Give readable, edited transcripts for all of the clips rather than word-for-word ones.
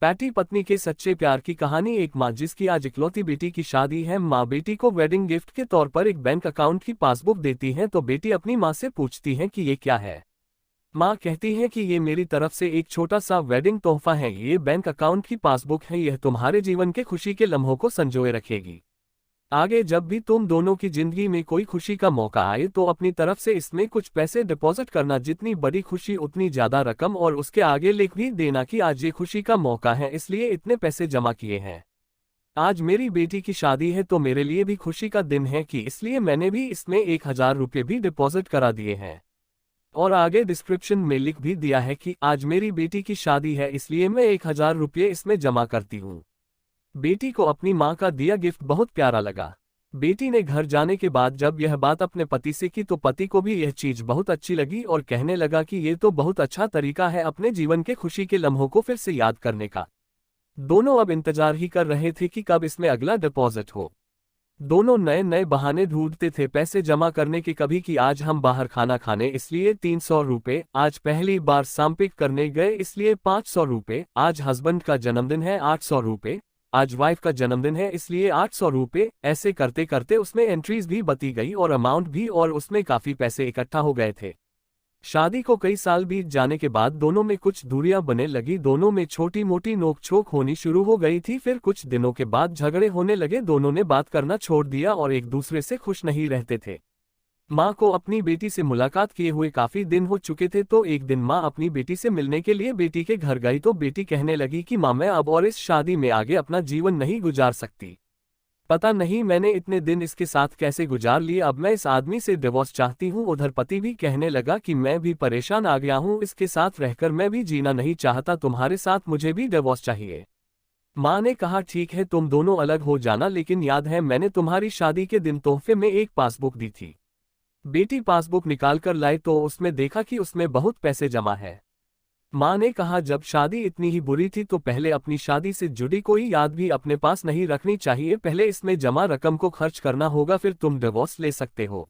Patty पत्नी के सच्चे प्यार की कहानी। एक माँ जिसकी आज इकलौती बेटी की शादी है। माँ बेटी को वेडिंग गिफ्ट के तौर पर एक बैंक अकाउंट की पासबुक देती है तो बेटी अपनी माँ से पूछती है कि ये क्या है। माँ कहती है कि ये मेरी तरफ से एक छोटा सा वेडिंग तोहफा है। ये बैंक अकाउंट की पासबुक है, यह तुम्हारे जीवन के खुशी के लम्हों को संजोए रखेगी। आगे जब भी तुम दोनों की जिंदगी में कोई खुशी का मौका आए तो अपनी तरफ से इसमें कुछ पैसे डिपॉजिट करना। जितनी बड़ी खुशी उतनी ज्यादा रकम, और उसके आगे लिख भी देना कि आज ये खुशी का मौका है इसलिए इतने पैसे जमा किए हैं। आज मेरी बेटी की शादी है तो मेरे लिए भी खुशी का दिन है कि इसलिए मैंने भी इसमें 1000 रुपये भी डिपॉजिट करा दिए हैं। और आगे डिस्क्रिप्शन में लिख भी दिया है कि आज मेरी बेटी की शादी है इसलिए मैं 1000 रुपये इसमें जमा करती हूँ। बेटी को अपनी माँ का दिया गिफ्ट बहुत प्यारा लगा। बेटी ने घर जाने के बाद जब यह बात अपने पति से की तो पति को भी यह चीज बहुत अच्छी लगी और कहने लगा कि ये तो बहुत अच्छा तरीका है अपने जीवन के खुशी के लम्हों को फिर से याद करने का। दोनों अब इंतजार ही कर रहे थे कि कब इसमें अगला डिपॉजिट हो। दोनों नए नए बहाने ढूंढते थे पैसे जमा करने के, कभी कि आज हम बाहर खाना खाने इसलिए 300 रुपये, आज पहली बार सांपिक करने गए इसलिए 500 रुपये, आज हस्बैंड का जन्मदिन है 800 रुपये, आज वाइफ का जन्मदिन है इसलिए 800 रुपये। ऐसे करते करते उसमें एंट्रीज भी बती गई और अमाउंट भी, और उसमें काफी पैसे इकट्ठा हो गए थे। शादी को कई साल बीत जाने के बाद दोनों में कुछ दूरियां बनने लगी। दोनों में छोटी मोटी नोकझोंक होनी शुरू हो गई थी। फिर कुछ दिनों के बाद झगड़े होने लगे। दोनों ने बात करना छोड़ दिया और एक दूसरे से खुश नहीं रहते थे। माँ को अपनी बेटी से मुलाकात किए हुए काफी दिन हो चुके थे तो एक दिन माँ अपनी बेटी से मिलने के लिए बेटी के घर गई तो बेटी कहने लगी कि माँ मैं अब और इस शादी में आगे अपना जीवन नहीं गुजार सकती। पता नहीं मैंने इतने दिन इसके साथ कैसे गुजार लिए, अब मैं इस आदमी से डिवोर्स चाहती हूँ। उधर पति भी कहने लगा कि मैं भी परेशान आ गया हूँ, इसके साथ रहकर मैं भी जीना नहीं चाहता, तुम्हारे साथ मुझे भी डिवोर्स चाहिए। माँ ने कहा ठीक है तुम दोनों अलग हो जाना, लेकिन याद है मैंने तुम्हारी शादी के दिन तोहफे में एक पासबुक दी थी। बेटी पासबुक निकाल कर लाई तो उसमें देखा कि उसमें बहुत पैसे जमा है। माँ ने कहा जब शादी इतनी ही बुरी थी तो पहले अपनी शादी से जुड़ी कोई याद भी अपने पास नहीं रखनी चाहिए, पहले इसमें जमा रकम को खर्च करना होगा फिर तुम डिवोर्स ले सकते हो।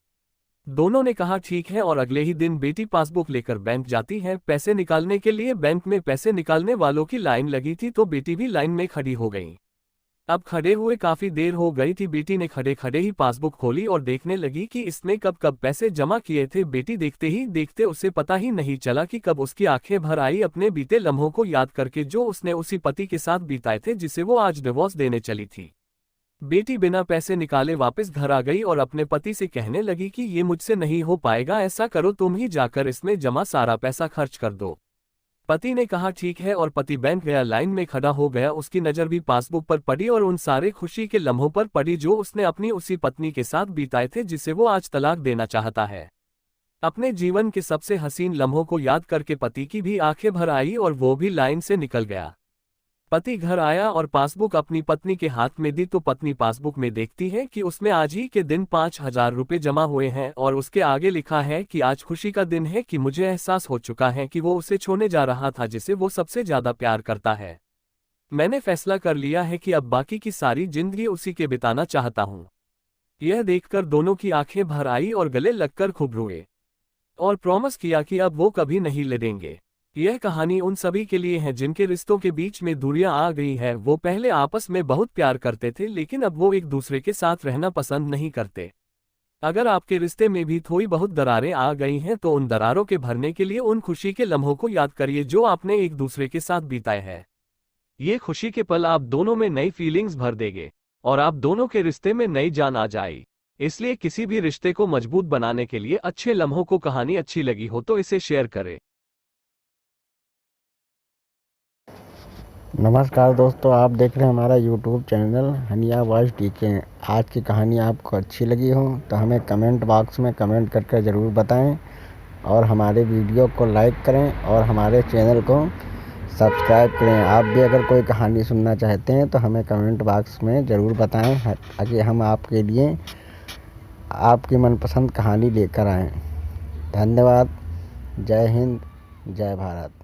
दोनों ने कहा ठीक है और अगले ही दिन बेटी पासबुक लेकर बैंक जाती है। पैसे निकालने के लिए बैंक में पैसे निकालने वालों की लाइन लगी थी तो बेटी भी लाइन में खड़ी हो गई। अब खड़े हुए काफी देर हो गई थी। बेटी ने खड़े खड़े ही पासबुक खोली और देखने लगी कि इसमें कब कब पैसे जमा किए थे। बेटी देखते ही देखते उसे पता ही नहीं चला कि कब उसकी आंखें भर आई अपने बीते लम्हों को याद करके जो उसने उसी पति के साथ बिताए थे जिसे वो आज डिवोर्स देने चली थी। बेटी बिना पैसे निकाले वापस घर आ गई और अपने पति से कहने लगी कि ये मुझसे नहीं हो पाएगा, ऐसा करो तुम ही जाकर इसमें जमा सारा पैसा खर्च कर दो। पति ने कहा ठीक है और पति बैंक गया, लाइन में खड़ा हो गया। उसकी नज़र भी पासबुक पर पड़ी और उन सारे खुशी के लम्हों पर पड़ी जो उसने अपनी उसी पत्नी के साथ बिताए थे जिसे वो आज तलाक देना चाहता है। अपने जीवन के सबसे हसीन लम्हों को याद करके पति की भी आंखें भर आई और वो भी लाइन से निकल गया। पति घर आया और पासबुक अपनी पत्नी के हाथ में दी तो पत्नी पासबुक में देखती है कि उसमें आज ही के दिन 5000 रुपये जमा हुए हैं और उसके आगे लिखा है कि आज खुशी का दिन है कि मुझे एहसास हो चुका है कि वो उसे छोड़ने जा रहा था जिसे वो सबसे ज्यादा प्यार करता है। मैंने फैसला कर लिया है कि अब बाकी की सारी जिंदगी उसी के बिताना चाहता हूँ। यह देखकर दोनों की आंखें भर आई और गले लगकर खूब रोए और प्रॉमिस किया कि अब वो कभी नहीं लड़ेंगे। यह कहानी उन सभी के लिए है जिनके रिश्तों के बीच में दूरियां आ गई है। वो पहले आपस में बहुत प्यार करते थे लेकिन अब वो एक दूसरे के साथ रहना पसंद नहीं करते। अगर आपके रिश्ते में भी थोड़ी बहुत दरारें आ गई हैं तो उन दरारों के भरने के लिए उन खुशी के लम्हों को याद करिए जो आपने एक दूसरे के साथ बिताए हैं। ये खुशी के पल आप दोनों में नई फीलिंग्स भर देंगे और आप दोनों के रिश्ते में नई जान आ जाए। इसलिए किसी भी रिश्ते को मजबूत बनाने के लिए अच्छे लम्हों को कहानी अच्छी लगी हो तो इसे शेयर करें। नमस्कार दोस्तों, आप देख रहे हैं हमारा YouTube चैनल हनिया वॉइस टीके। आज की कहानी आपको अच्छी लगी हो तो हमें कमेंट बॉक्स में कमेंट करके ज़रूर बताएं और हमारे वीडियो को लाइक करें और हमारे चैनल को सब्सक्राइब करें। आप भी अगर कोई कहानी सुनना चाहते हैं तो हमें कमेंट बॉक्स में ज़रूर बताएं ताकि हम आपके लिए आपकी मनपसंद कहानी लेकर आएँ। धन्यवाद। जय हिंद, जय भारत।